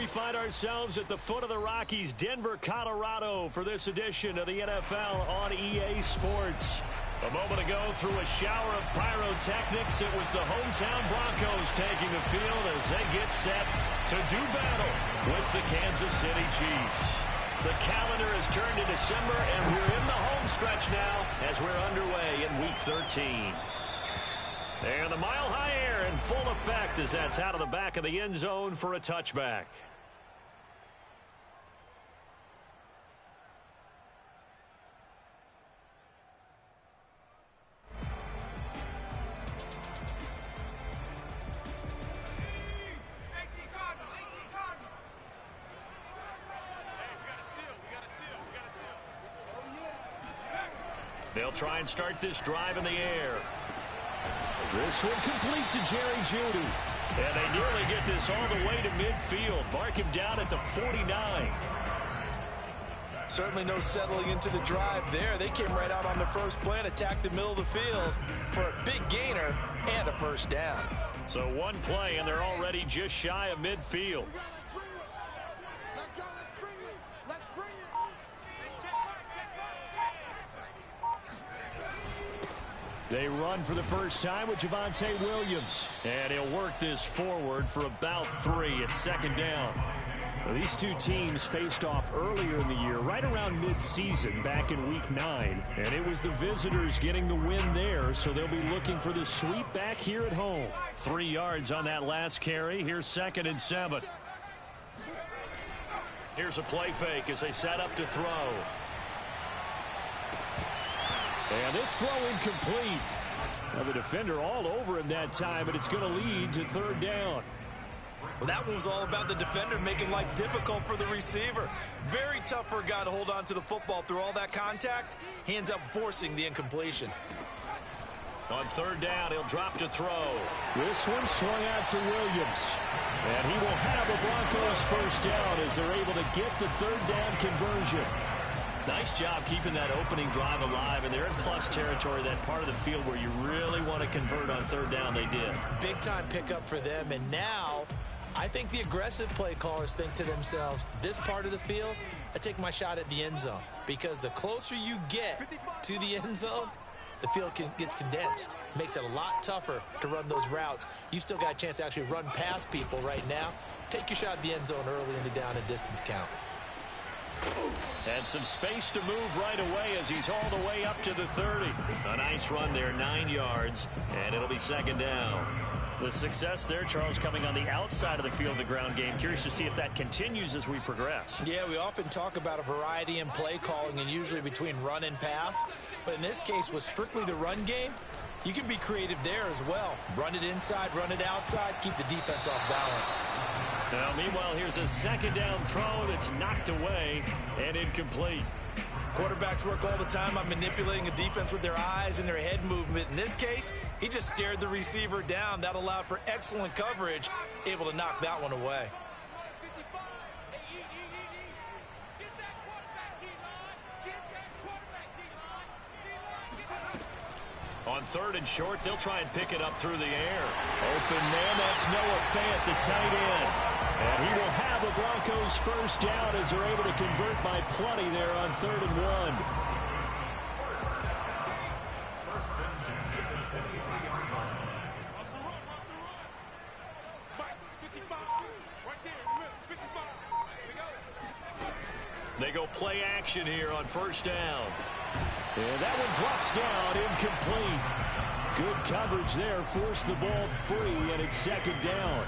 we find ourselves at the foot of the Rockies, Denver, Colorado, for this edition of the NFL on EA Sports. A moment ago, through a shower of pyrotechnics, it was the hometown Broncos taking the field as they get set to do battle with the Kansas City Chiefs. The calendar has turned to December, and we're in the home stretch now as we're underway in Week 13. And the mile-high air in full effect as that's out of the back of the end zone for a touchback. They'll try and start this drive in the air. This one complete to Jerry Jeudy. And they nearly get this all the way to midfield. Mark him down at the 49. Certainly no settling into the drive there. They came right out on the first play and attacked the middle of the field for a big gainer and a first down. So one play, and they're already just shy of midfield. They run for the first time with Javonte Williams. And he'll work this forward for about 3 at second down. Now, these two teams faced off earlier in the year, right around midseason, back in Week 9. And it was the visitors getting the win there, so they'll be looking for the sweep back here at home. 3 yards on that last carry. Here's 2nd and 7. Here's a play fake as they set up to throw. And this throw incomplete. Now the defender all over him that time, but it's going to lead to 3rd down. Well, that one was all about the defender making life difficult for the receiver. Very tough for a guy to hold on to the football through all that contact. He ends up forcing the incompletion. On 3rd down, he'll drop to throw. This one swung out to Williams. And he will have a Broncos first down as they're able to get the 3rd down conversion. Nice job keeping that opening drive alive, and they're in plus territory, that part of the field where you really want to convert on 3rd down. They did. Big-time pickup for them, and now I think the aggressive play callers think to themselves, this part of the field, I take my shot at the end zone, because the closer you get to the end zone, the field gets condensed. Makes it a lot tougher to run those routes. You still got a chance to actually run past people right now. Take your shot at the end zone early in the down and distance count. And some space to move right away as he's all the way up to the 30. A nice run there, 9 yards, and it'll be 2nd down. The success there, Charles, coming on the outside of the field, the ground game. Curious to see if that continues as we progress. Yeah, we often talk about a variety in play calling and usually between run and pass. But in this case, with strictly the run game, you can be creative there as well. Run it inside, run it outside, keep the defense off balance. Now, meanwhile, here's a 2nd down throw that's knocked away and incomplete. Quarterbacks work all the time on manipulating a defense with their eyes and their head movement. In this case, he just stared the receiver down. That allowed for excellent coverage, able to knock that one away. On 3rd and short, they'll try and pick it up through the air. Open man, that's Noah Fant, the tight end. And he will have the Broncos first down as they're able to convert by plenty there on 3rd and 1. They go play action here on 1st down. And that one drops down, incomplete. Good coverage there, forced the ball free, and it's 2nd down.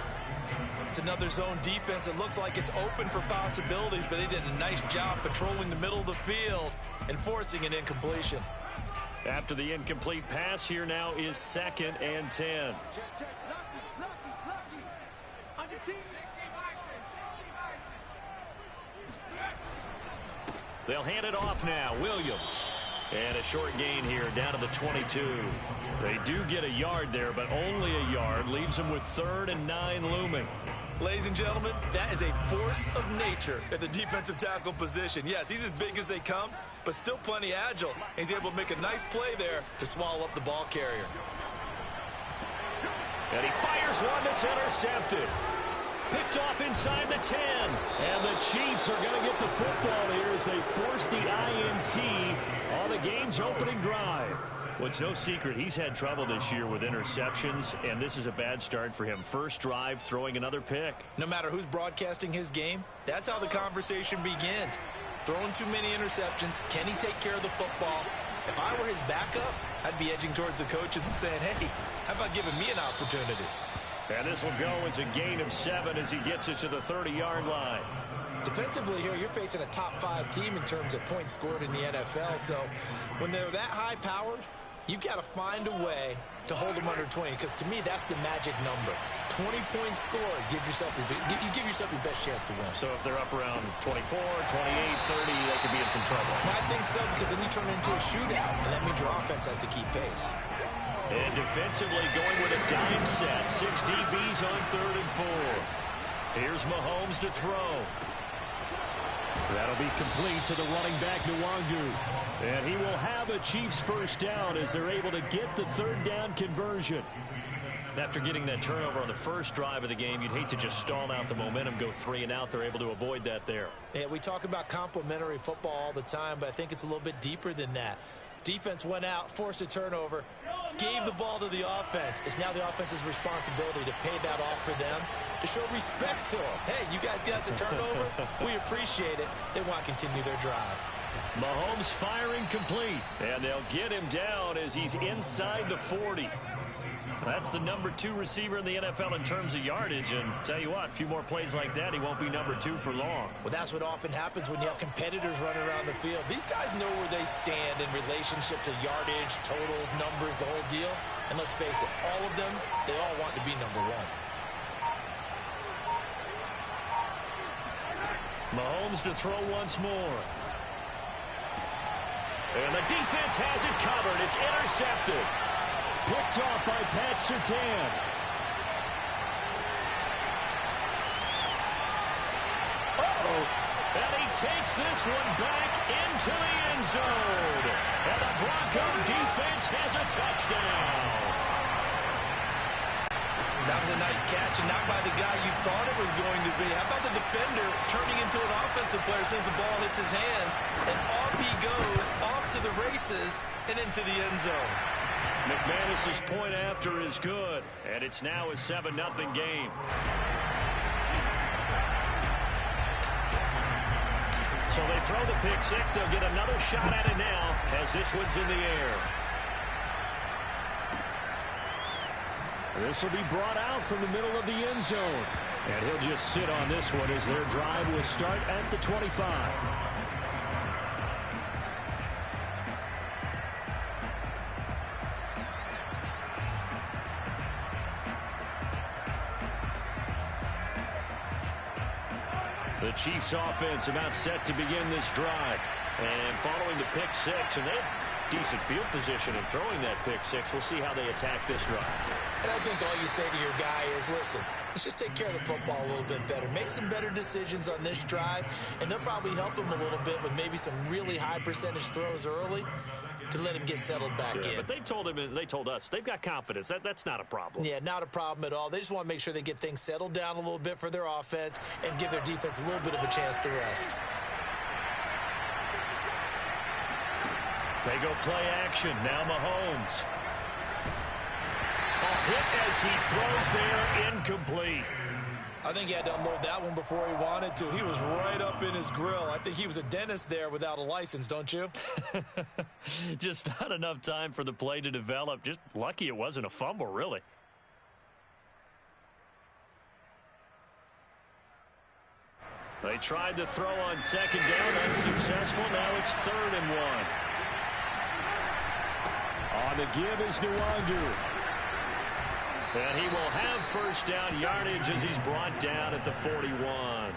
It's another zone defense. It looks like it's open for possibilities, but they did a nice job patrolling the middle of the field and forcing an incompletion. After the incomplete pass, here now is 2nd and 10. They'll hand it off now. Williams. And a short gain here down to the 22. They do get a yard there, but only a yard. Leaves them with 3rd and 9 looming. Ladies and gentlemen, that is a force of nature at the defensive tackle position. Yes, he's as big as they come, but still plenty agile. He's able to make a nice play there to swallow up the ball carrier. And he fires one that's intercepted. picked off inside the 10. And the Chiefs are going to get the football here as they force the INT on the game's opening drive. Well, it's no secret he's had trouble this year with interceptions, and this is a bad start for him. First drive, throwing another pick. No matter who's broadcasting his game, that's how the conversation begins. Throwing too many interceptions. Can he take care of the football? If I were his backup, I'd be edging towards the coaches and saying, hey, how about giving me an opportunity? And this will go as a gain of 7 as he gets it to the 30-yard line. Defensively here, you're facing a top-5 team in terms of points scored in the NFL. So when they're that high-powered, you've got to find a way to hold them under 20, because to me, that's the magic number. 20 points scored gives yourself you give yourself your best chance to win. So if they're up around 24, 28, 30, they could be in some trouble. I think so, because then you turn it into a shootout, and that means your offense has to keep pace. And defensively going with a dime set. 6 DBs on 3rd and 4. Here's Mahomes to throw. That'll be complete to the running back, Nwangu. And he will have a Chiefs first down as they're able to get the 3rd down conversion. After getting that turnover on the first drive of the game, you'd hate to just stall out the momentum, go 3 and out. They're able to avoid that there. Yeah, we talk about complementary football all the time, but I think it's a little bit deeper than that. Defense went out, forced a turnover, gave the ball to the offense. It's now the offense's responsibility to pay that off for them, to show respect to them. Hey, you guys got us a turnover. We appreciate it. They want to continue their drive. Mahomes firing complete, and they'll get him down as he's inside the 40. That's the number 2 receiver in the NFL in terms of yardage, and tell you what, a few more plays like that, he won't be number 2 for long. Well, that's what often happens when you have competitors running around the field. These guys know where they stand in relationship to yardage, totals, numbers, the whole deal. And let's face it, all of them, they all want to be number 1. Mahomes to throw once more. And the defense has it covered. It's intercepted. Picked off by Pat Surtain. And he takes this one back into the end zone. And the Bronco defense has a touchdown. That was a nice catch, and not by the guy you thought it was going to be. How about the defender turning into an offensive player as soon as the ball hits his hands, and off he goes, off to the races, and into the end zone. McManus's point after is good, and it's now a 7-0 game. So they throw the pick 6. They'll get another shot at it now as this one's in the air. This will be brought out from the middle of the end zone. And he'll just sit on this one as their drive will start at the 25. The Chiefs offense about set to begin this drive. And following the pick 6, and they have decent field position in throwing that pick 6. We'll see how they attack this drive. And I think all you say to your guy is, listen, let's just take care of the football a little bit better. Make some better decisions on this drive, and they'll probably help him a little bit with maybe some really high percentage throws early to let him get settled back in. But they told him, and they told us, they've got confidence. That's not a problem. Yeah, not a problem at all. They just want to make sure they get things settled down a little bit for their offense and give their defense a little bit of a chance to rest. They go play action. Now Mahomes. A hit as he throws there, incomplete. I think he had to unload that one before he wanted to. He was right up in his grill. I think he was a dentist there without a license, don't you? Just not enough time for the play to develop. Just lucky it wasn't a fumble, really. They tried to throw on 2nd down, unsuccessful. Now it's 3rd and 1. On the give is Nwangu. And he will have first down yardage as he's brought down at the 41.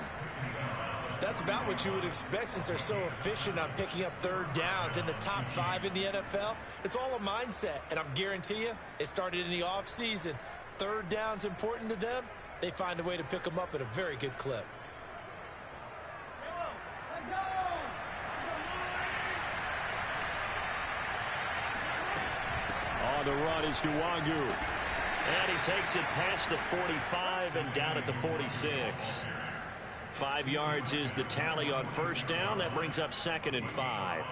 That's about what you would expect since they're so efficient on picking up 3rd downs in the top 5 in the NFL. It's all a mindset, and I'm guarantee you it started in the offseason. 3rd down's important to them. They find a way to pick them up at a very good clip. On the run is Nwangu. And he takes it past the 45 and down at the 46. 5 yards is the tally on first down. That brings up 2nd and 5.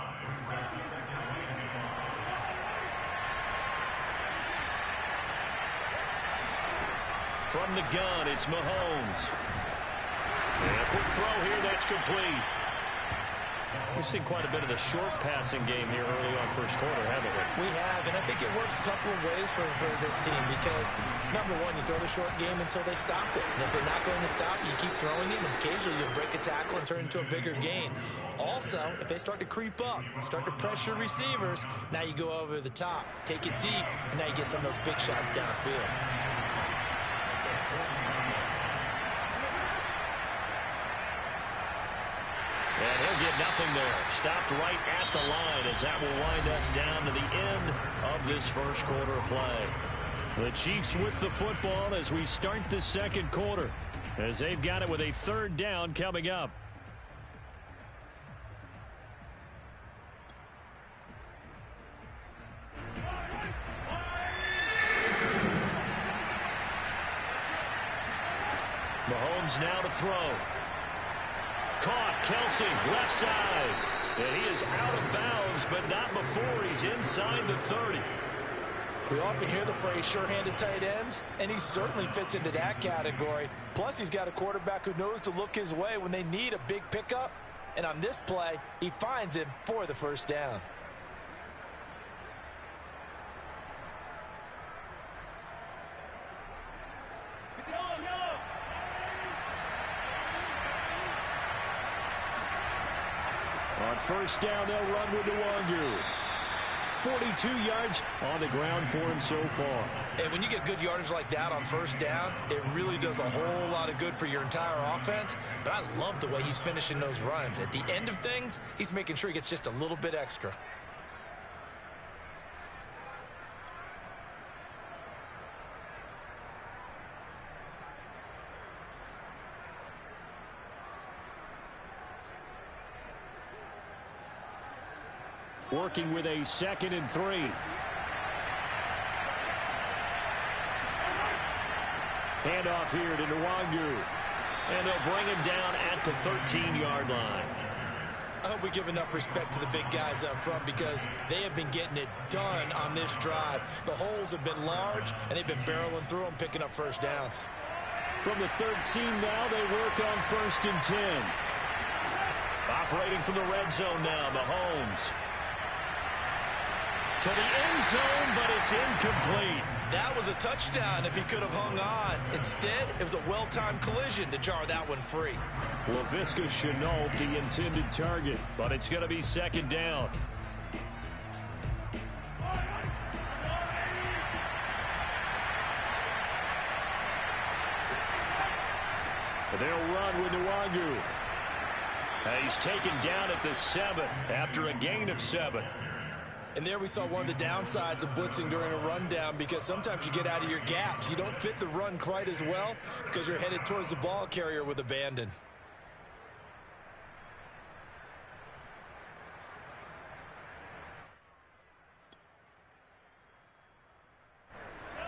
From the gun, it's Mahomes. And a quick throw here, that's complete. We've seen quite a bit of the short passing game here early on first quarter, haven't we? We have, and I think it works a couple of ways for this team because, number one, you throw the short game until they stop it. And if they're not going to stop it, you keep throwing it, and occasionally you'll break a tackle and turn it into a bigger gain. Also, if they start to creep up, start to pressure receivers, now you go over the top, take it deep, and now you get some of those big shots downfield. And he'll get nothing there. Stopped right at the line as that will wind us down to the end of this first quarter of play. The Chiefs with the football as we start the second quarter, as they've got it with a 3rd down coming up. Mahomes now to throw. Caught, Kelsey, left side. And he is out of bounds, but not before he's inside the 30. We often hear the phrase sure-handed tight ends, and he certainly fits into that category. Plus, he's got a quarterback who knows to look his way when they need a big pickup. And on this play, he finds him for the first down. On first down, they'll run with Nwangu. 42 yards on the ground for him so far. And when you get good yardage like that on first down, it really does a whole lot of good for your entire offense. But I love the way he's finishing those runs. At the end of things, he's making sure he gets just a little bit extra. Working with a 2nd and 3. Handoff here to Nwangu. And they'll bring him down at the 13-yard line. I hope we give enough respect to the big guys up front because they have been getting it done on this drive. The holes have been large, and they've been barreling through them, picking up first downs. From the 13 now, they work on 1st and 10. Operating from the red zone now, Mahomes. To the end zone, but it's incomplete. That was a touchdown if he could have hung on. Instead, it was a well-timed collision to jar that one free. Laviska Shenault, the intended target, but it's going to be 2nd down. They'll run with Nwangu. He's taken down at the 7 after a gain of 7. And there we saw one of the downsides of blitzing during a rundown because sometimes you get out of your gaps. You don't fit the run quite as well because you're headed towards the ball carrier with abandon.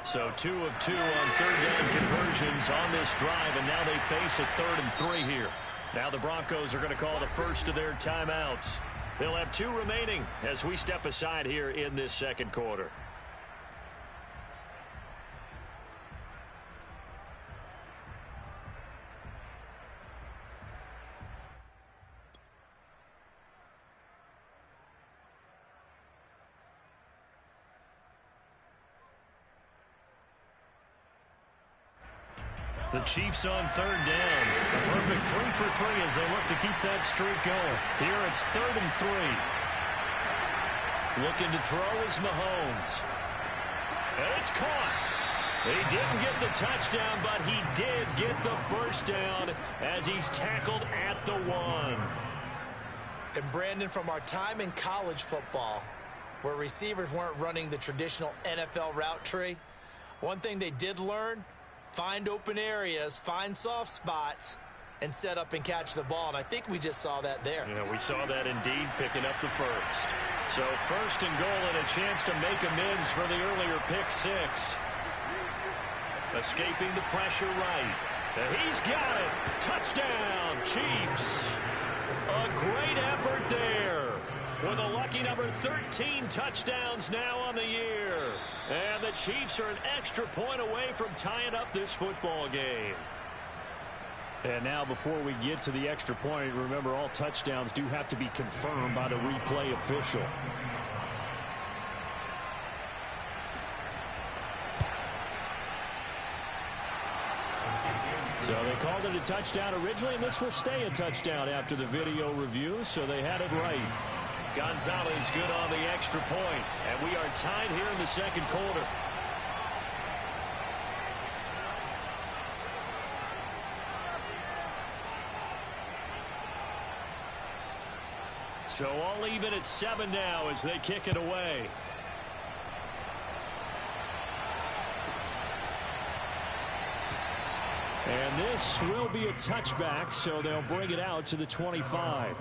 So 2 of 2 on 3rd down conversions on this drive, and now they face a 3rd and 3 here. Now the Broncos are going to call the first of their timeouts. They'll have 2 remaining as we step aside here in this second quarter. The Chiefs on 3rd down. A perfect 3 for 3 as they look to keep that streak going. Here it's 3rd and 3. Looking to throw is Mahomes. And it's caught. He didn't get the touchdown, but he did get the first down as he's tackled at the 1. And Brandon, from our time in college football, where receivers weren't running the traditional NFL route tree, one thing they did learn: find open areas, find soft spots, and set up and catch the ball. And I think we just saw that there. Yeah, we saw that indeed, picking up the first. So 1st and goal and a chance to make amends for the earlier pick 6. Escaping the pressure right. And he's got it. Touchdown, Chiefs. A great effort there. With a lucky number 13 touchdowns now on the year. And the Chiefs are an extra point away from tying up this football game. And now before we get to the extra point, remember all touchdowns do have to be confirmed by the replay official. So they called it a touchdown originally, and this will stay a touchdown after the video review, so they had it right. Gonzalez good on the extra point, and we are tied here in the second quarter. So all even at 7 now as they kick it away. And this will be a touchback, so they'll bring it out to the 25.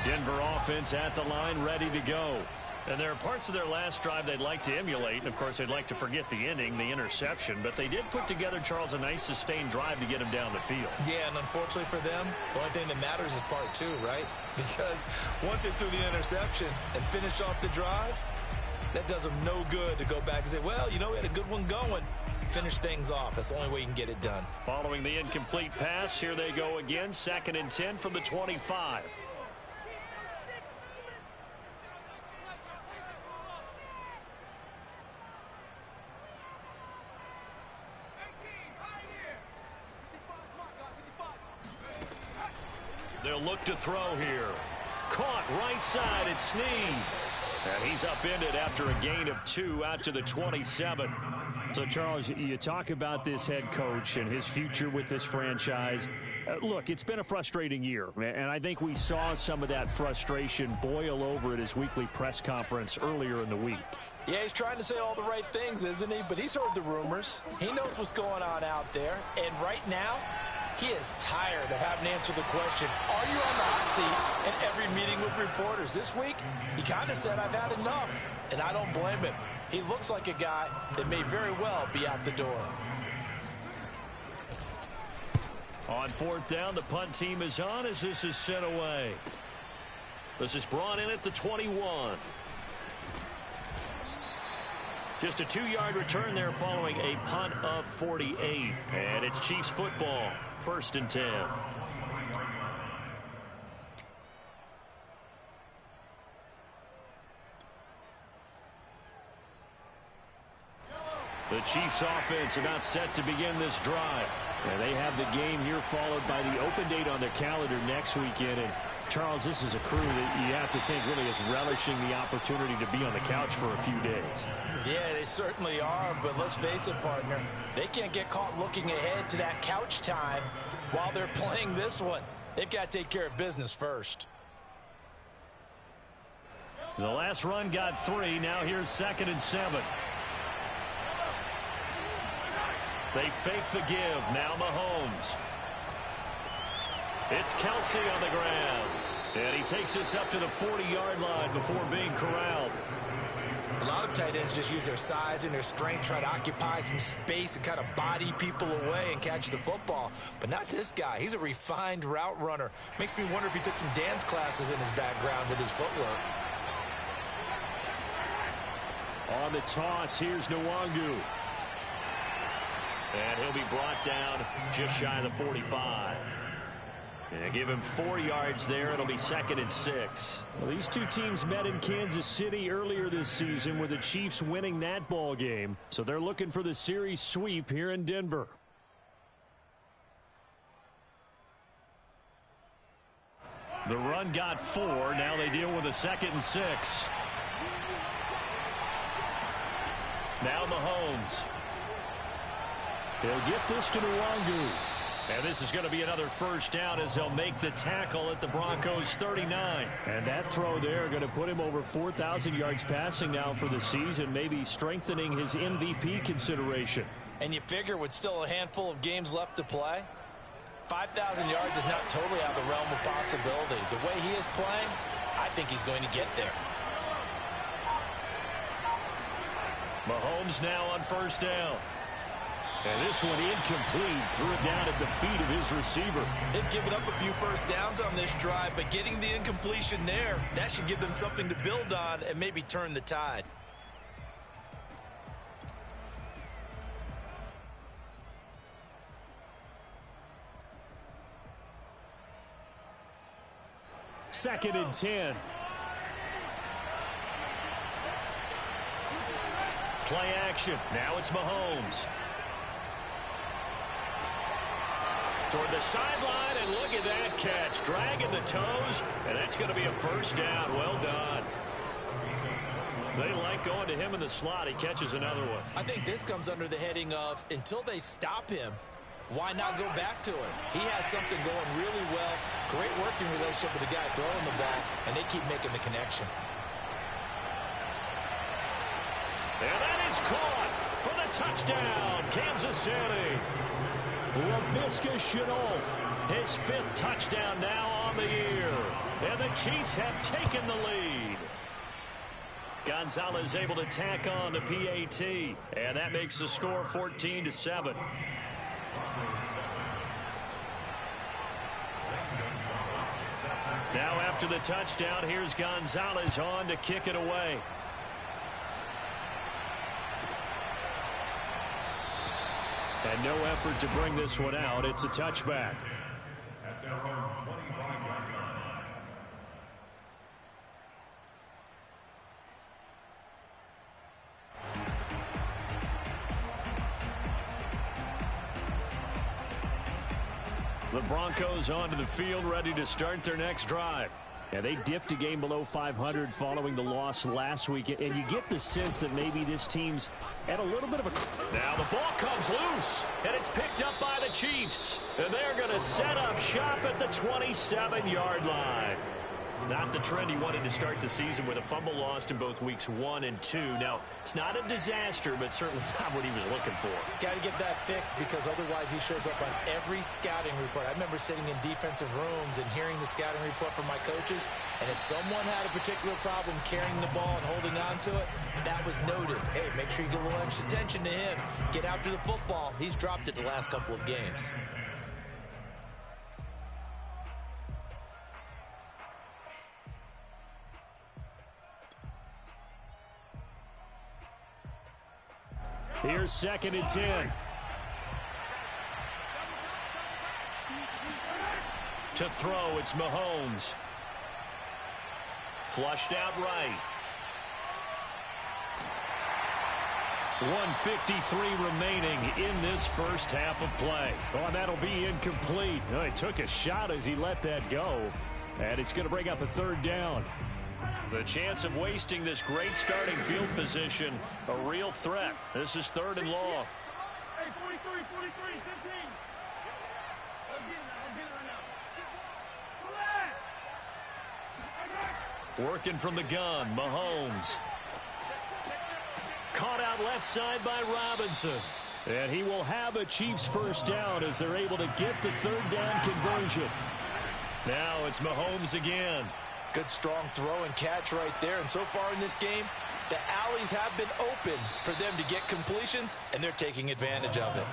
Denver offense at the line, ready to go. And there are parts of their last drive they'd like to emulate. And, of course, they'd like to forget the ending, the interception. But they did put together, Charles, a nice sustained drive to get him down the field. Yeah, and unfortunately for them, the only thing that matters is part 2, right? Because once they threw the interception and finished off the drive, that does them no good to go back and say, well, you know, we had a good one going. Finish things off. That's the only way you can get it done. Following the incomplete pass, here they go again. 2nd and 10 from the 25. They'll look to throw here. Caught right side at Snead. And he's upended after a gain of 2 out to the 27. So, Charles, you talk about this head coach and his future with this franchise. Look, it's been a frustrating year, and I think we saw some of that frustration boil over at his weekly press conference earlier in the week. Yeah, he's trying to say all the right things, isn't he? But he's heard the rumors. He knows what's going on out there. And right now, he is tired of having to answer the question, are you on the hot seat in every meeting with reporters? This week, he kind of said, I've had enough. And I don't blame him. He looks like a guy that may very well be out the door. On 4th down, the punt team is on as this is sent away. This is brought in at the 21. Just a 2-yard return there following a punt of 48. And it's Chiefs football. 1st and 10. The Chiefs offense about set to begin this drive. And they have the game here followed by the open date on their calendar next weekend. And Charles, this is a crew that you have to think really is relishing the opportunity to be on the couch for a few days. Yeah, they certainly are, but let's face it, partner. They can't get caught looking ahead to that couch time while they're playing this one. They've got to take care of business first. The last run got 3. Now here's 2nd and 7. They fake the give. Now Mahomes. It's Kelsey on the ground. And he takes us up to the 40-yard line before being corralled. A lot of tight ends just use their size and their strength, try to occupy some space and kind of body people away and catch the football. But not this guy. He's a refined route runner. Makes me wonder if he took some dance classes in his background with his footwork. On the toss, here's Nwangu. And he'll be brought down just shy of the 45. And give him 4 yards there. It'll be 2nd and 6. Well, these two teams met in Kansas City earlier this season with the Chiefs winning that ball game. So they're looking for the series sweep here in Denver. The run got 4. Now they deal with a 2nd and 6. Now Mahomes. He'll get this to Nwangu. And this is going to be another 1st down as they'll make the tackle at the Broncos 39. And that throw there going to put him over 4,000 yards passing now for the season, maybe strengthening his MVP consideration. And you figure with still a handful of games left to play, 5,000 yards is not totally out of the realm of possibility. The way he is playing, I think he's going to get there. Mahomes now on first down. And this one incomplete. Threw it down at the feet of his receiver. They've given up a few first downs on this drive, but getting the incompletion there, that should give them something to build on and maybe turn the tide. Second and 10. Play action. Now it's Mahomes. Toward the sideline, and look at that catch. Dragging the toes, and that's going to be a first down. Well done. They like going to him in the slot. He catches another one. I think this comes under the heading of, until they stop him, why not go back to it? He has something going really well. Great working relationship with the guy throwing the ball, and they keep making the connection. And that is caught for the touchdown, Kansas City. Laviska Shenault, His 5th touchdown now on the year. And the Chiefs have taken the lead. Gonzalez able to tack on the PAT. And that makes the score 14-7. Now after the touchdown, here's Gonzalez on to kick it away. And no effort to bring this one out. It's a touchback. The Broncos onto the field, ready to start their next drive. And they dipped a game below 500 following the loss last week. And you get the sense that maybe this team's at a little bit of a... Now the ball comes loose, and it's picked up by the Chiefs. And they're going to set up shop at the 27-yard line. Not the trend he wanted to start the season with a fumble lost in both weeks 1 and 2. Now, it's not a disaster, but certainly not what he was looking for. Got to get that fixed because otherwise he shows up on every scouting report. I remember sitting in defensive rooms and hearing the scouting report from my coaches, and if someone had a particular problem carrying the ball and holding on to it, that was noted. Hey, make sure you get a little extra attention to him. Get after the football. He's dropped it the last couple of games. Here's second and 10. To throw, it's Mahomes. Flushed out right. 1:53 remaining in this first half of play. Oh, and that'll be incomplete. Oh, he took a shot as he let that go. And it's going to bring up a third down. The chance of wasting this great starting field position, a real threat. This is 3rd and long. Hey, 43, 15. Working from the gun, Mahomes. Caught out left side by Robinson. And he will have a Chiefs first down as they're able to get the third down conversion. Now it's Mahomes again. Good strong throw and catch right there. And so far in this game, the alleys have been open for them to get completions, and they're taking advantage of it.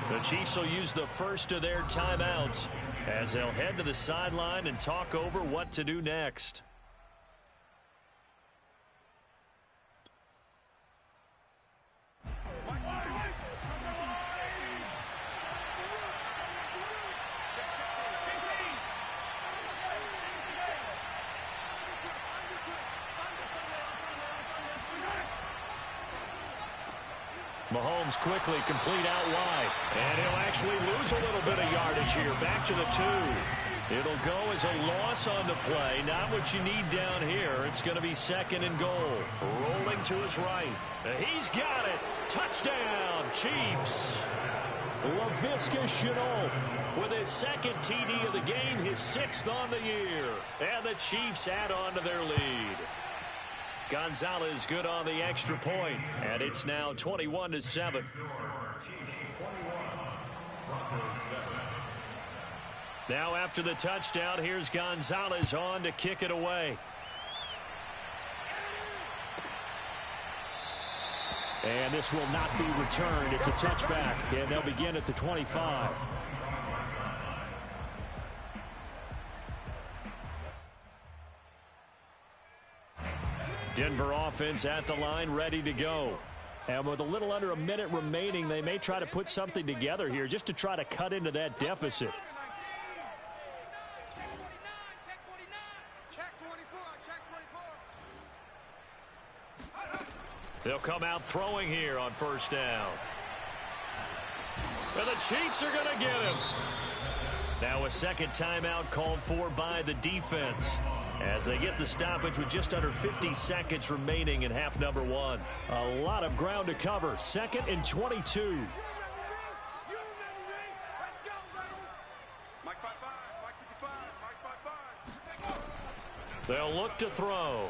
The Chiefs will use the first of their timeouts as they'll head to the sideline and talk over what to do next. Mahomes quickly complete out wide. And he'll actually lose a little bit of yardage here. Back to the 2. It'll go as a loss on the play. Not what you need down here. It's going to be 2nd and goal. Rolling to his right. He's got it. Touchdown, Chiefs. Laviska Shenault with his 2nd TD of the game, his 6th on the year. And the Chiefs add on to their lead. Gonzalez good on the extra point, and it's now 21-7. Now after the touchdown, here's Gonzalez on to kick it away. And this will not be returned. It's a touchback, and they'll begin at the 25. Denver offense at the line, ready to go. And with a little under a minute remaining, they may try to put something together here just to try to cut into that deficit. They'll come out throwing here on first down. And the Chiefs are going to get him. Now a second timeout called for by the defense as they get the stoppage with just under 50 seconds remaining in half number one. A lot of ground to cover. 2nd and 22. They'll look to throw.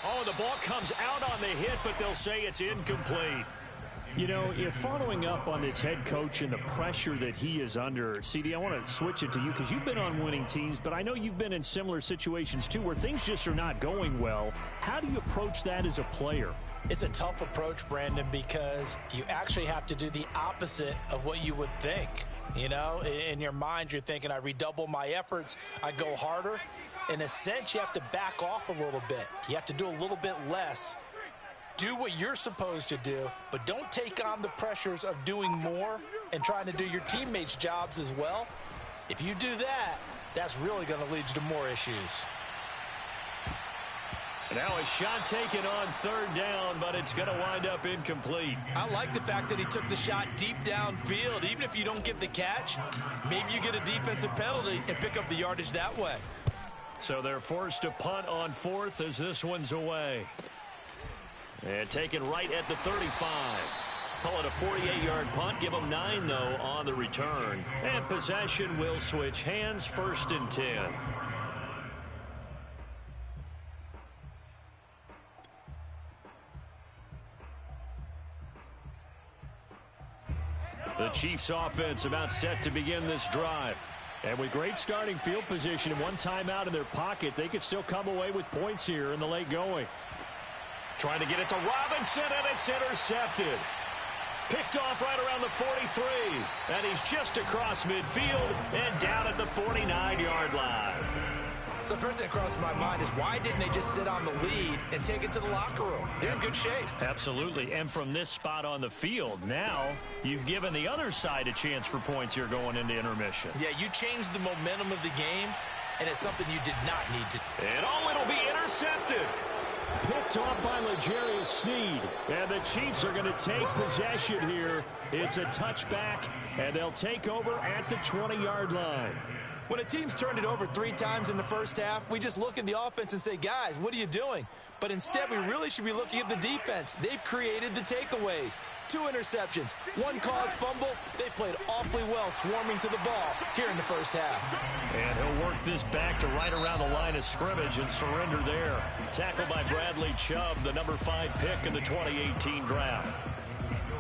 Oh, the ball comes out on the hit, but they'll say it's incomplete. You know, if following up on this head coach and the pressure that he is under, CD, I want to switch it to you because you've been on winning teams, but I know you've been in similar situations too where things just are not going well. How do you approach that as a player? It's a tough approach, Brandon, because you actually have to do the opposite of what you would think. You know, in your mind, you're thinking, I redouble my efforts, I go harder. In a sense, you have to back off a little bit. You have to do a little bit less. Do what you're supposed to do, but don't take on the pressures of doing more and trying to do your teammates' jobs as well. If you do that, that's really going to lead you to more issues. Now a shot taken on third down, but it's going to wind up incomplete. I like the fact that he took the shot deep downfield. Even if you don't get the catch, maybe you get a defensive penalty and pick up the yardage that way. So they're forced to punt on fourth as this one's away. And taken right at the 35. Call it a 48-yard punt. Give them 9, though, on the return. And possession will switch hands, 1st and 10. The Chiefs offense about set to begin this drive. And with great starting field position and one timeout in their pocket, they could still come away with points here in the late going. Trying to get it to Robinson, and it's intercepted. Picked off right around the 43. And he's just across midfield and down at the 49-yard line. So first thing that crosses my mind is why didn't they just sit on the lead and take it to the locker room? They're in good shape. Absolutely. And from this spot on the field, now you've given the other side a chance for points here going into intermission. Yeah, you changed the momentum of the game, and it's something you did not need to. And it'll be intercepted. Picked off by L'Jarius Sneed. And the Chiefs are going to take possession here. It's a touchback, and they'll take over at the 20-yard line. When a team's turned it over 3 times in the first half, we just look at the offense and say, guys, what are you doing? But instead, we really should be looking at the defense. They've created the takeaways. 2 interceptions, 1 caused fumble. They played awfully well swarming to the ball here in the first half. And he'll work this back to right around the line of scrimmage and surrender there. Tackled by Bradley Chubb, the number 5 pick in the 2018 draft.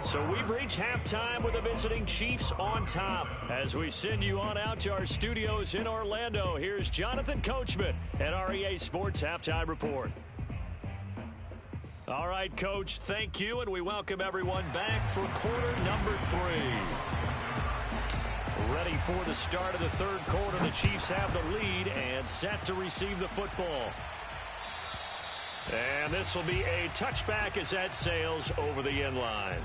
So we've reached halftime with the visiting Chiefs on top. As we send you on out to our studios in Orlando, here's Jonathan Coachman at REA Sports Halftime Report. All right, Coach, thank you, and we welcome everyone back for quarter number 3. Ready for the start of the third quarter. The Chiefs have the lead and set to receive the football. And this will be a touchback as that sails over the end line.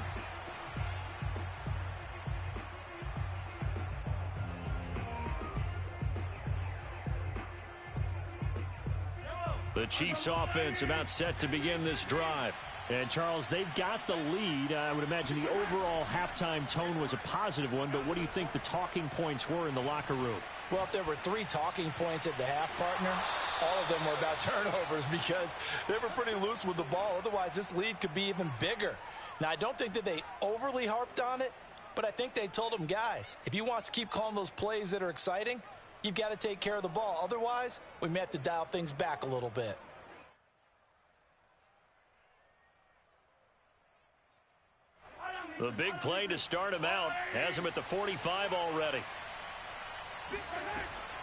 The Chiefs offense about set to begin this drive. And, Charles, they've got the lead. I would imagine the overall halftime tone was a positive one, but what do you think the talking points were in the locker room? Well, if there were 3 talking points at the half, partner, all of them were about turnovers because they were pretty loose with the ball. Otherwise, this lead could be even bigger. Now, I don't think that they overly harped on it, but I think they told them, guys, if you want to keep calling those plays that are exciting, you've got to take care of the ball. Otherwise, we may have to dial things back a little bit. The big play to start him out has him at the 45 already.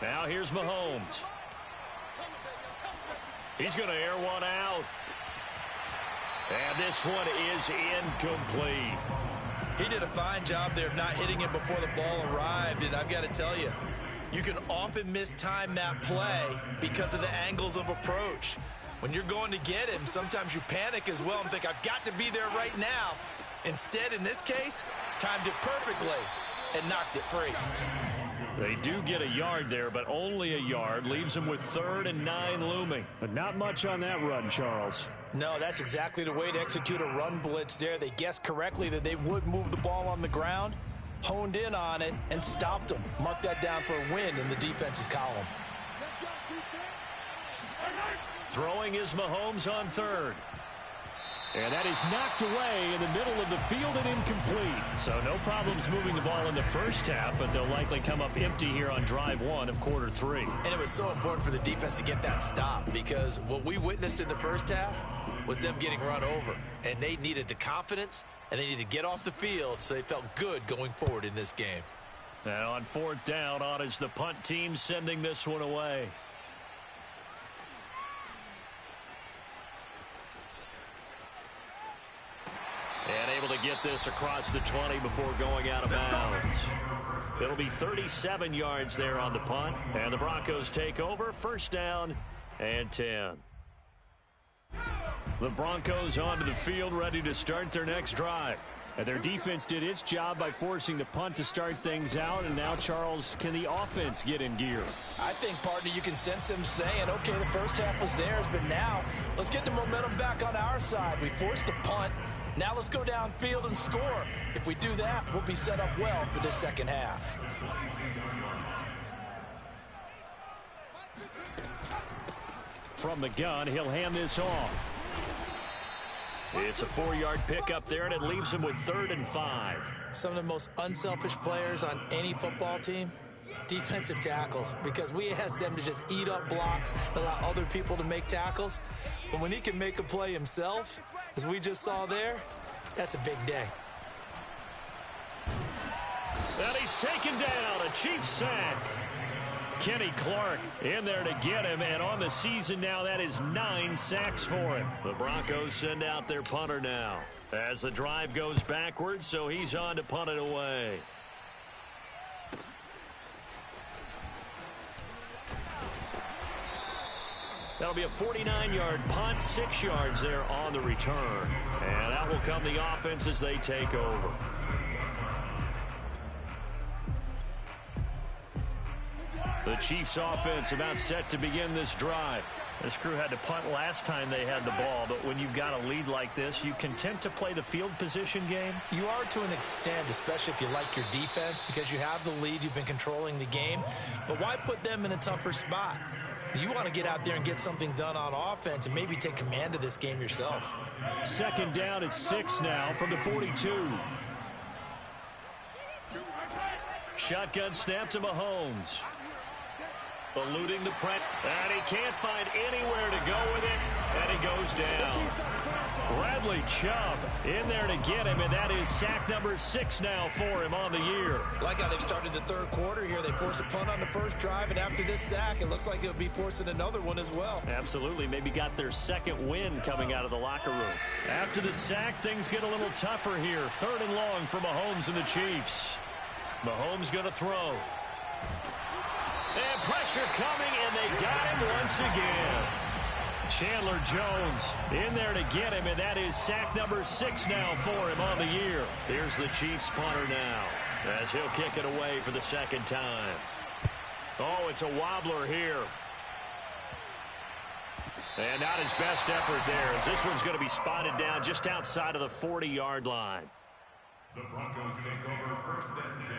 Now here's Mahomes. He's going to air one out. And this one is incomplete. He did a fine job there of not hitting him before the ball arrived. And I've got to tell you, you can often mistime that play because of the angles of approach. When you're going to get him, sometimes you panic as well and think, I've got to be there right now. Instead, in this case, timed it perfectly and knocked it free. They do get a yard there, but only a yard. Leaves them with 3rd and 9 looming. But not much on that run, Charles. No, that's exactly the way to execute a run blitz there. They guessed correctly that they would move the ball on the ground, honed in on it, and stopped them. Mark that down for a win in the defense's column. Throwing is Mahomes on 3rd. And that is knocked away in the middle of the field and incomplete. So no problems moving the ball in the first half, but they'll likely come up empty here on drive 1 of quarter 3. And it was so important for the defense to get that stop because what we witnessed in the first half was them getting run over. And they needed the confidence, and they needed to get off the field so they felt good going forward in this game. And on 4th down, on is the punt team sending this one away. And able to get this across the 20 before going out of bounds. It'll be 37 yards there on the punt. And the Broncos take over. 1st down and 10. The Broncos onto the field, ready to start their next drive. And their defense did its job by forcing the punt to start things out. And now, Charles, can the offense get in gear? I think, partner, you can sense them saying, okay, the first half was theirs, but now let's get the momentum back on our side. We forced a punt. Now let's go downfield and score. If we do that, we'll be set up well for this second half. From the gun, he'll hand this off. It's a 4-yard pickup there, and it leaves him with 3rd and 5. Some of the most unselfish players on any football team, defensive tackles, because we ask them to just eat up blocks, allow other people to make tackles. But when he can make a play himself, as we just saw there, that's a big day. And he's taken down, a Chiefs sack. Kenny Clark in there to get him, and on the season now, that is 9 sacks for him. The Broncos send out their punter now as the drive goes backwards, so he's on to punt it away. That'll be a 49-yard punt, 6 yards there on the return. And that will come the offense as they take over. The Chiefs offense about set to begin this drive. This crew had to punt last time they had the ball, but when you've got a lead like this, you content to play the field position game? You are to an extent, especially if you like your defense, because you have the lead, you've been controlling the game. But why put them in a tougher spot? You want to get out there and get something done on offense and maybe take command of this game yourself. 2nd down at 6 now from the 42. Shotgun snap to Mahomes. Eluding the press, and he can't find anywhere to go with it, and he goes down. Bradley Chubb in there to get him, and that is sack number 6 now for him on the year. Like how they've started the 3rd quarter here. They force a punt on the first drive, and after this sack, it looks like they'll be forcing another one as well. Absolutely. Maybe got their 2nd win coming out of the locker room. After the sack, things get a little tougher here. 3rd and long for Mahomes and the Chiefs. Mahomes going to throw. And pressure coming, and they got him once again. Chandler Jones in there to get him, and that is sack number 6 now for him on the year. Here's the Chiefs punter now as he'll kick it away for the 2nd time. Oh, it's a wobbler here. And not his best effort there, as this one's going to be spotted down just outside of the 40-yard line. The Broncos take over 1st and 10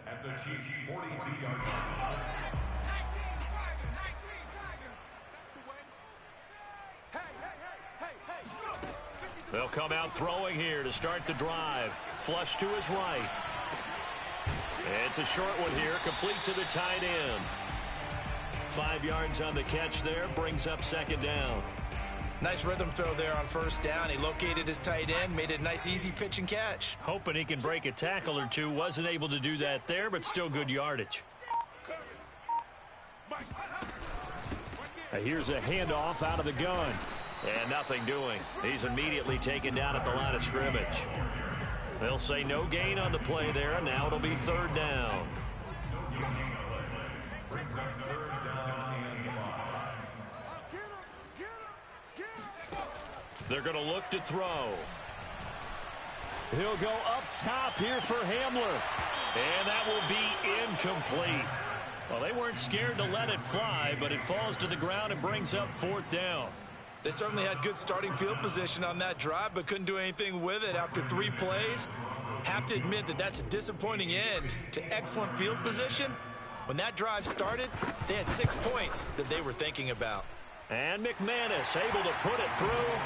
at the Chiefs' 42-yard line. They'll come out throwing here to start the drive. Flush to his right. It's a short one here, complete to the tight end. 5 yards on the catch there, brings up 2nd down. Nice rhythm throw there on 1st down. He located his tight end, made it a nice easy pitch and catch. Hoping he can break a tackle or two. Wasn't able to do that there, but still good yardage. Here's a handoff out of the gun. And nothing doing. He's immediately taken down at the line of scrimmage. They'll say no gain on the play there, and now it'll be 3rd down. Brings up 3rd down and 5. They're going to look to throw. He'll go up top here for Hamler. And that will be incomplete. Well, they weren't scared to let it fly, but it falls to the ground and brings up 4th down. They certainly had good starting field position on that drive, but couldn't do anything with it after 3 plays. Have to admit that that's a disappointing end to excellent field position. When that drive started, they had 6 points that they were thinking about. And McManus able to put it through.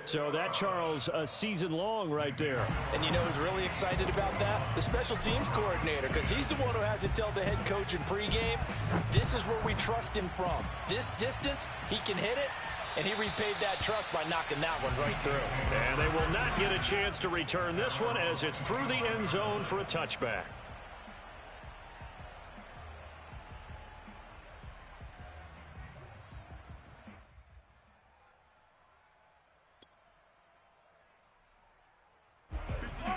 So that, Charles, a season long right there. And you know who's really excited about that? The special teams coordinator, because he's the one who has to tell the head coach in pregame, this is where we trust him from. This distance, he can hit it, and he repaid that trust by knocking that one right through. And they will not get a chance to return this one as it's through the end zone for a touchback.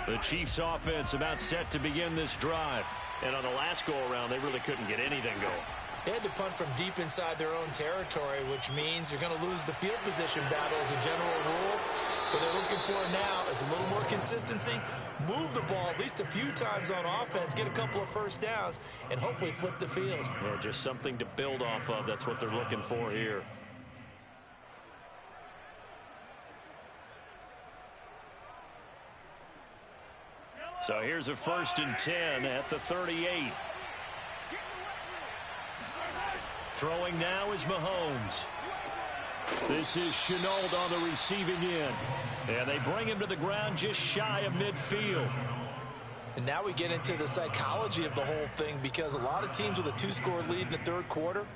The Chiefs offense about set to begin this drive. And on the last go-around, they really couldn't get anything going. They had to punt from deep inside their own territory, which means you're going to lose the field position battle as a general rule. What they're looking for now is a little more consistency, move the ball at least a few times on offense, get a couple of first downs, and hopefully flip the field. Yeah, just something to build off of. That's what they're looking for here. So here's a 1st and 10 at the 38. Throwing now is Mahomes. This is Shenault on the receiving end. And they bring him to the ground just shy of midfield. And now we get into the psychology of the whole thing, because a lot of teams with a 2-score lead in the 3rd quarter,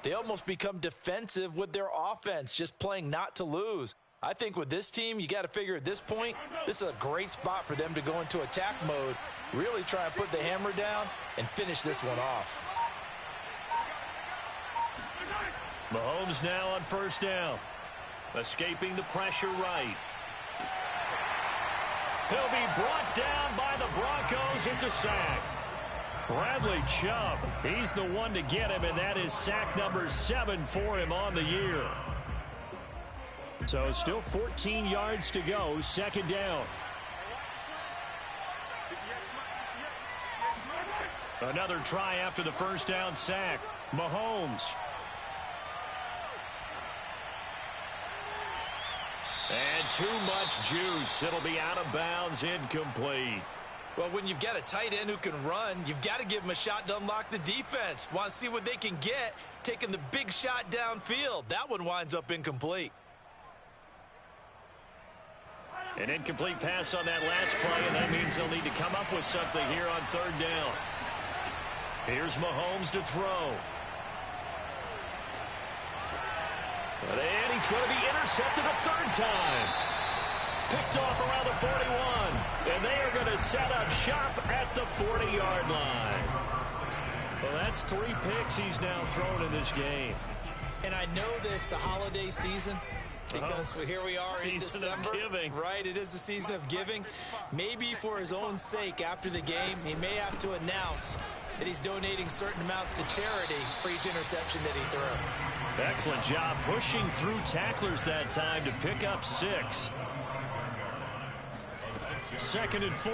they almost become defensive with their offense, just playing not to lose. I think with this team, you got to figure at this point, this is a great spot for them to go into attack mode, really try and put the hammer down and finish this one off. Mahomes now on 1st down. Escaping the pressure right. He'll be brought down by the Broncos. It's a sack. Bradley Chubb, he's the one to get him, and that is sack number 7 for him on the year. So still 14 yards to go, 2nd down. Another try after the 1st down sack. Mahomes. And too much juice. It'll be out of bounds, incomplete. Well, when you've got a tight end who can run, you've got to give him a shot to unlock the defense. Want to see what they can get, taking the big shot downfield. That one winds up incomplete. An incomplete pass on that last play, and that means they'll need to come up with something here on 3rd down. Here's Mahomes to throw. And he's going to be intercepted a 3rd time. Picked off around the 41. And they are going to set up shop at the 40-yard line. Well, that's 3 picks he's now thrown in this game. And I know this, the holiday season, because here we are in December. Season of giving. Right, it is the season of giving. Maybe for his own sake after the game, he may have to announce that he's donating certain amounts to charity for each interception that he threw. Excellent job pushing through tacklers that time to pick up 6. 2nd and 4.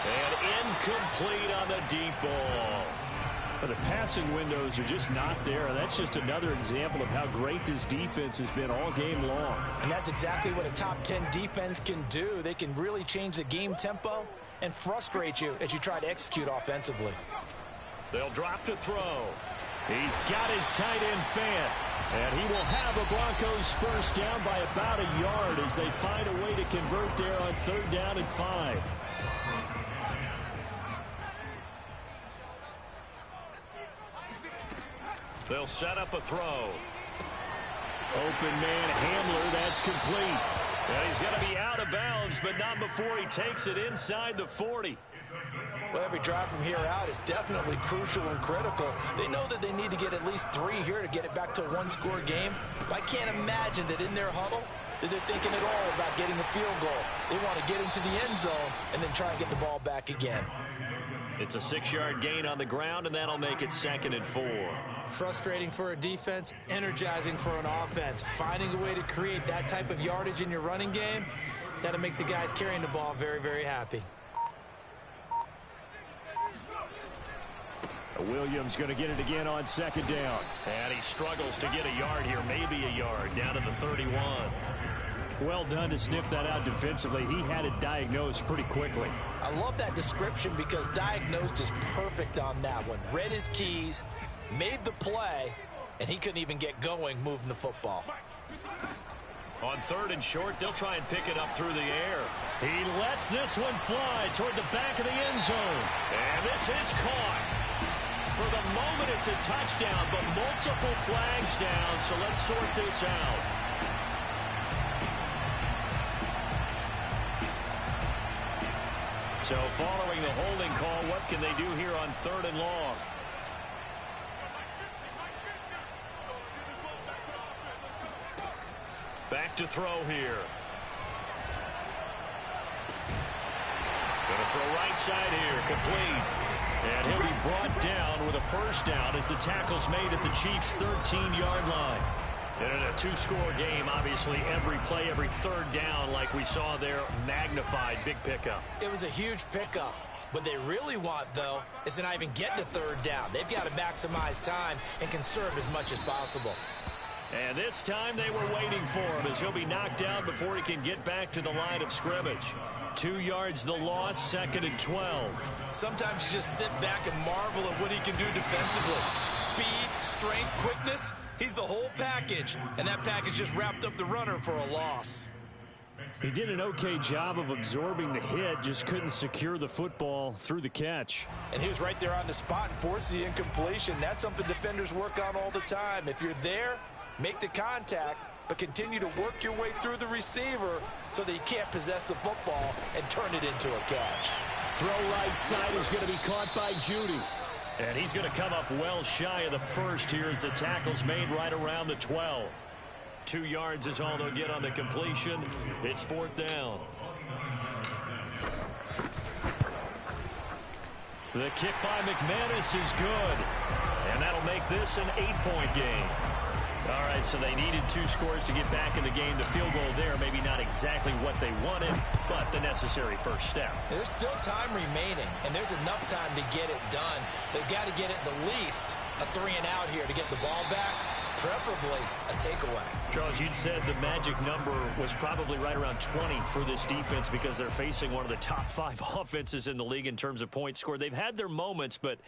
And incomplete on the deep ball. The passing windows are just not there. That's just another example of how great this defense has been all game long. And that's exactly what a top 10 defense can do. They can really change the game tempo and frustrate you as you try to execute offensively. They'll drop to throw. He's got his tight end Fant. And he will have the Broncos 1st down by about a yard as they find a way to convert there on 3rd down and 5. They'll set up a throw. Open man Hamler, that's complete. And he's going to be out of bounds, but not before he takes it inside the 40. Well, every drive from here out is definitely crucial and critical. They know that they need to get at least 3 here to get it back to a one-score game. But I can't imagine that in their huddle that they're thinking at all about getting the field goal. They want to get into the end zone and then try and get the ball back again. It's a 6-yard gain on the ground, and that'll make it 2nd and 4. Frustrating for a defense, energizing for an offense. Finding a way to create that type of yardage in your running game, that'll make the guys carrying the ball very, very happy. Williams going to get it again on 2nd down. And he struggles to get a yard here, maybe a yard, down to the 31. Well done to sniff that out defensively. He had it diagnosed pretty quickly. I love that description because diagnosed is perfect on that one. Read his keys, made the play, and he couldn't even get going moving the football. On 3rd and short, they'll try and pick it up through the air. He lets this one fly toward the back of the end zone. And this is caught. For the moment, it's a touchdown, but multiple flags down, so let's sort this out. So following the holding call, what can they do here on 3rd and long? Back to throw here. Going to throw right side here, complete. And he'll be brought down with a 1st down as the tackle's made at the Chiefs' 13-yard line. And in a 2-score game, obviously every play, every 3rd down, like we saw there, magnified, big pickup. It was a huge pickup. What they really want, though, is to not even get to 3rd down. They've got to maximize time and conserve as much as possible. And this time they were waiting for him as he'll be knocked down before he can get back to the line of scrimmage. 2 yards the loss, 2nd and 12. Sometimes you just sit back and marvel at what he can do defensively. Speed, strength, quickness, he's the whole package. And that package just wrapped up the runner for a loss. He did an okay job of absorbing the hit, just couldn't secure the football through the catch. And he was right there on the spot and forced the incompletion. That's something defenders work on all the time. If you're there, make the contact, but continue to work your way through the receiver so that you can't possess the football and turn it into a catch. Throw right side is going to be caught by Judy. And he's going to come up well shy of the 1st here as the tackle's made right around the 12. 2 yards is all they'll get on the completion. It's 4th down. The kick by McManus is good. And that'll make this an 8-point game. All right, so they needed 2 scores to get back in the game. The field goal there, maybe not exactly what they wanted, but the necessary 1st step. There's still time remaining, and there's enough time to get it done. They've got to get it the least a 3 and out here to get the ball back, preferably a takeaway. Charles, you'd said the magic number was probably right around 20 for this defense because they're facing one of the top 5 offenses in the league in terms of points scored. They've had their moments, but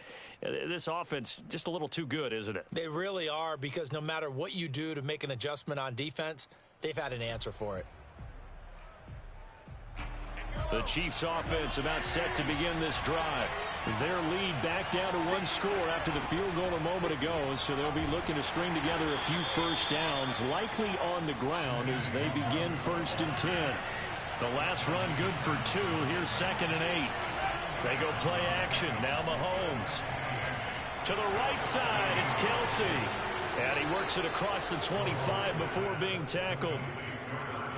this offense just a little too good, isn't it? They really are, because no matter what you do to make an adjustment on defense, they've had an answer for it. The Chiefs offense about set to begin this drive. Their lead back down to 1 score after the field goal a moment ago, so they'll be looking to string together a few 1st downs, likely on the ground as they begin 1st and 10. The last run good for 2. Here's 2nd and 8. They go play action. Now Mahomes. To the right side, it's Kelsey. And he works it across the 25 before being tackled.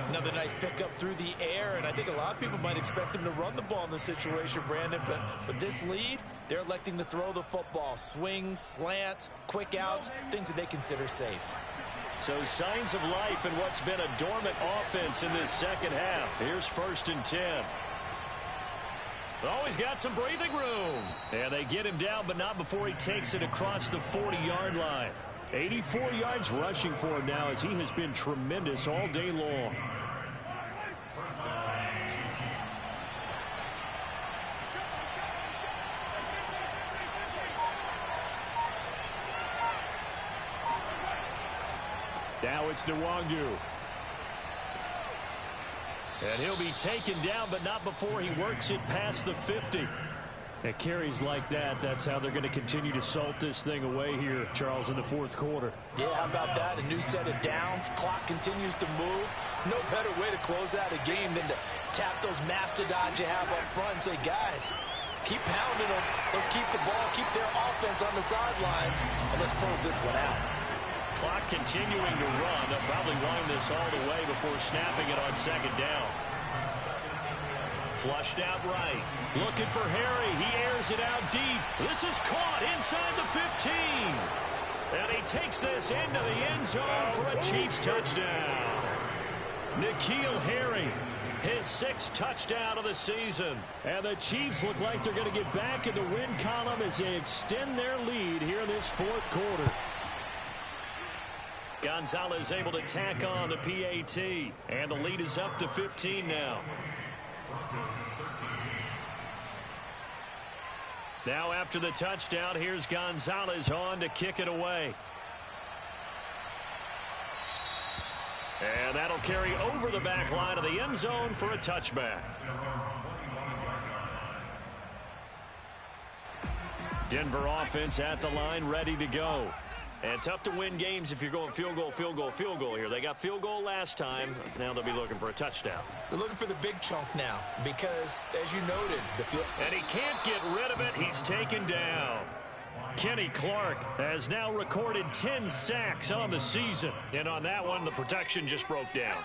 Another nice pickup through the air, and I think a lot of people might expect him to run the ball in this situation, Brandon, but with this lead, they're electing to throw the football. Swings, slants, quick outs, things that they consider safe. So signs of life in what's been a dormant offense in this 2nd half. Here's 1st and 10. Oh, he's got some breathing room. And they get him down, but not before he takes it across the 40-yard line. 84 yards rushing for him now as he has been tremendous all day long. Now it's Nwangu. And he'll be taken down, but not before he works it past the 50. At carries like that, that's how they're going to continue to salt this thing away here, Charles, in the 4th quarter. Yeah, how about that? A new set of downs. Clock continues to move. No better way to close out a game than to tap those mastodons you have up front and say, guys, Keep pounding them. Let's keep the ball, keep their offense on the sidelines, and let's close this one out. Clock continuing to run. They'll probably wind this all the way before snapping it on second down. Flushed out right. Looking for Harry. He airs it out deep. This is caught inside the 15. And he takes this into the end zone for a Chiefs touchdown. N'Keal Harry, his 6th touchdown of the season. And the Chiefs look like they're going to get back in the win column as they extend their lead here in this 4th quarter. Gonzalez able to tack on the PAT. And the lead is up to 15 now. Now after the touchdown, here's Gonzalez on to kick it away. And that'll carry over the back line of the end zone for a touchback. Denver offense at the line, ready to go. And tough to win games if you're going field goal, field goal, field goal here. They got field goal last time. Now they'll be looking for a touchdown. They're looking for the big chunk now because, as you noted, the field... And he can't get rid of it. He's taken down. Kenny Clark has now recorded 10 sacks on the season. And on that one, the protection just broke down.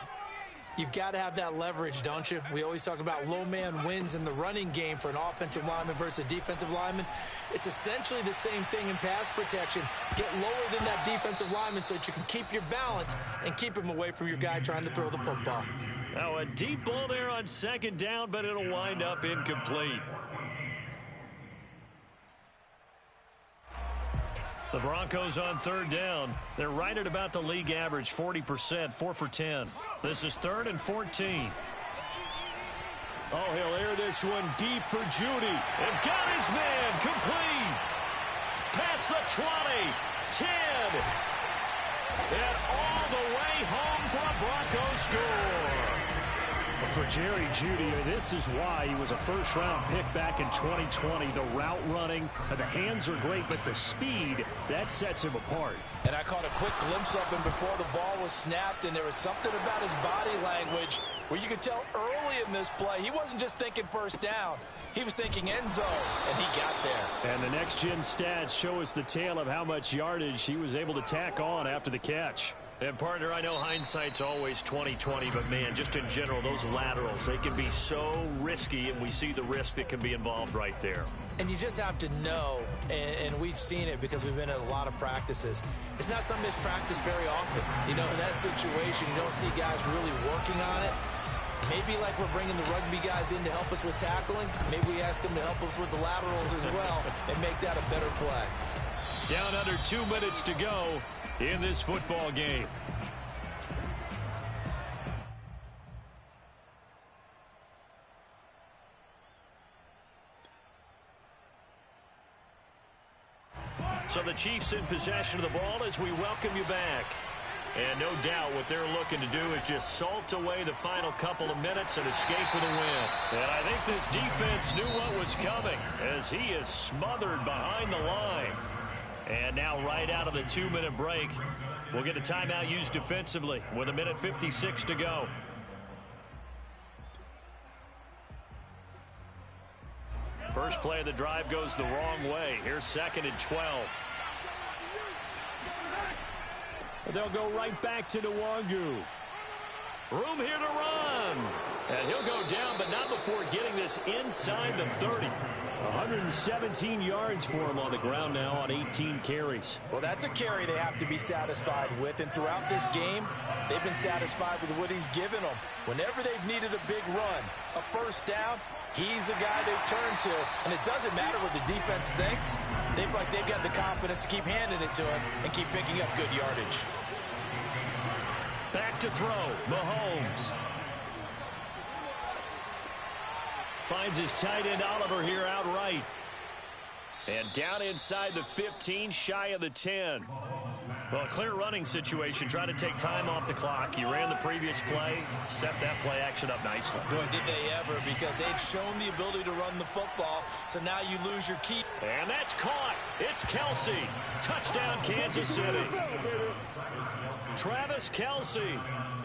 You've got to have that leverage, don't you? We always talk about low man wins in the running game for an offensive lineman versus a defensive lineman. It's essentially the same thing in pass protection. Get lower than that defensive lineman so that you can keep your balance and keep him away from your guy trying to throw the football. Now a deep ball there on second down, but it'll wind up incomplete. The Broncos on 3rd down. They're right at about the league average, 40%, 4 for 10. This is 3rd and 14. Oh, he'll air this one deep for Judy. And got his man complete. Past the 20, 10. And all the way home for a Broncos score. For Jerry Jeudy, this is why he was a first-round pick back in 2020. The route running, the hands are great, but the speed, that sets him apart. And I caught a quick glimpse of him before the ball was snapped, and there was something about his body language where you could tell early in this play he wasn't just thinking first down. He was thinking end zone, and he got there. And the next-gen stats show us the tale of how much yardage he was able to tack on after the catch. And, partner, I know hindsight's always 20/20, but, man, just in general, those laterals, they can be so risky, and we see the risk that can be involved right there. And you just have to know, and we've seen it because we've been at a lot of practices. It's not something that's practiced very often. You know, in that situation, you don't see guys really working on it. Maybe like we're bringing the rugby guys in to help us with tackling. Maybe we ask them to help us with the laterals as well and make that a better play. Down under 2 minutes to go in this football game. So the Chiefs in possession of the ball as we welcome you back. And no doubt what they're looking to do is just salt away the final couple of minutes and escape with a win. And I think this defense knew what was coming as he is smothered behind the line. And now right out of the 2-minute break, we'll get a timeout used defensively with 1:56 to go. First play of the drive goes the wrong way. Here's 2nd and 12. They'll go right back to Nwangu. Room here to run. And he'll go down, but not before getting this inside the 30. 117 yards for him on the ground now on 18 carries. Well, that's a carry they have to be satisfied with. And throughout this game, they've been satisfied with what he's given them. Whenever they've needed a big run, a first down, he's the guy they've turned to. And it doesn't matter what the defense thinks. They've got the confidence to keep handing it to him and keep picking up good yardage. Back to throw, Mahomes. Finds his tight end Oliver here outright. And down inside the 15, shy of the 10. Well, a clear running situation. Trying to take time off the clock. He ran the previous play, set that play action up nicely. Boy, did they ever, because they've shown the ability to run the football, so now you lose your key. And that's caught. It's Kelce. Touchdown, Kansas City. Travis Kelce,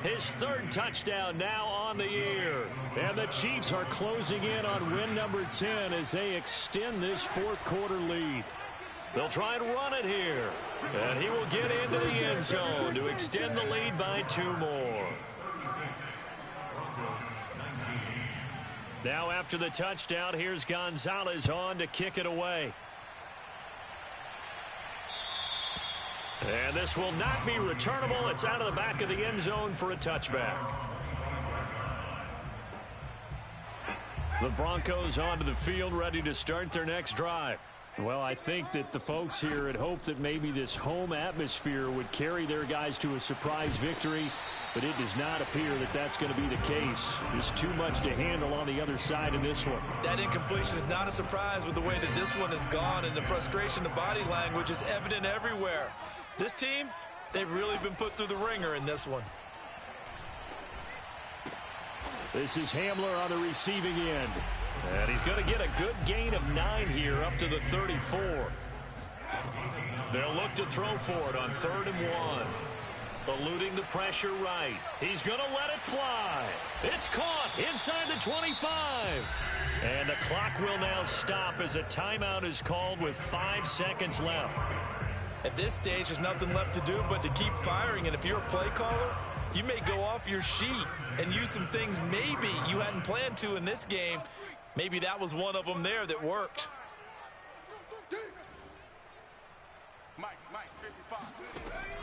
his 3rd touchdown now on on the year. And the Chiefs are closing in on win number 10 as they extend this fourth quarter lead. They'll try and run it here. And he will get into the end zone to extend the lead by 2 more. Now after the touchdown, here's Gonzalez on to kick it away. And this will not be returnable. It's out of the back of the end zone for a touchback. The Broncos onto the field, ready to start their next drive. Well, I think that the folks here had hoped that maybe this home atmosphere would carry their guys to a surprise victory, but it does not appear that that's going to be the case. There's too much to handle on the other side of this one. That incompletion is not a surprise with the way that this one has gone, and the frustration, the body language is evident everywhere. This team, they've really been put through the ringer in this one. This is Hamler on the receiving end. And he's going to get a good gain of 9 here up to the 34. They'll look to throw for it on 3rd and 1. Eluding the pressure right. He's going to let it fly. It's caught inside the 25. And the clock will now stop as a timeout is called with 5 seconds left. At this stage, there's nothing left to do but to keep firing. And if you're a play caller, you may go off your sheet and use some things maybe you hadn't planned to in this game. Maybe that was one of them there that worked.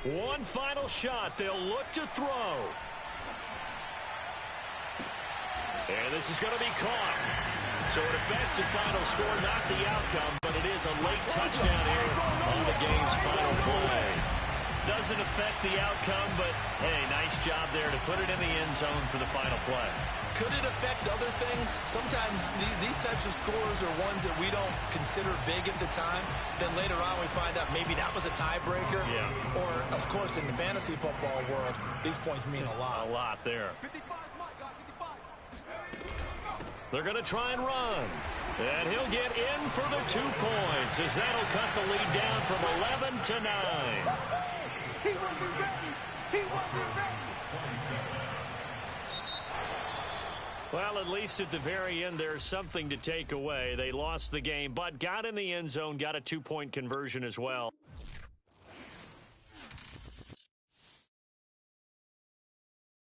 One final shot. They'll look to throw. And this is going to be caught. So it affects the final score, not the outcome, but it is a late touchdown here on the game's final play. Doesn't affect the outcome, but, hey, nice job there to put it in the end zone for the final play. Could it affect other things? Sometimes these types of scores are ones that we don't consider big at the time. Then later on we find out maybe that was a tiebreaker. Yeah. Or, of course, in the fantasy football world, these points mean a lot. A lot there. They're going to try and run. And he'll get in for the 2 points as that'll cut the lead down from 11 to 9. He wasn't ready. He wasn't ready. Well, at least at the very end, there's something to take away. They lost the game, but got in the end zone, got a 2-point conversion as well.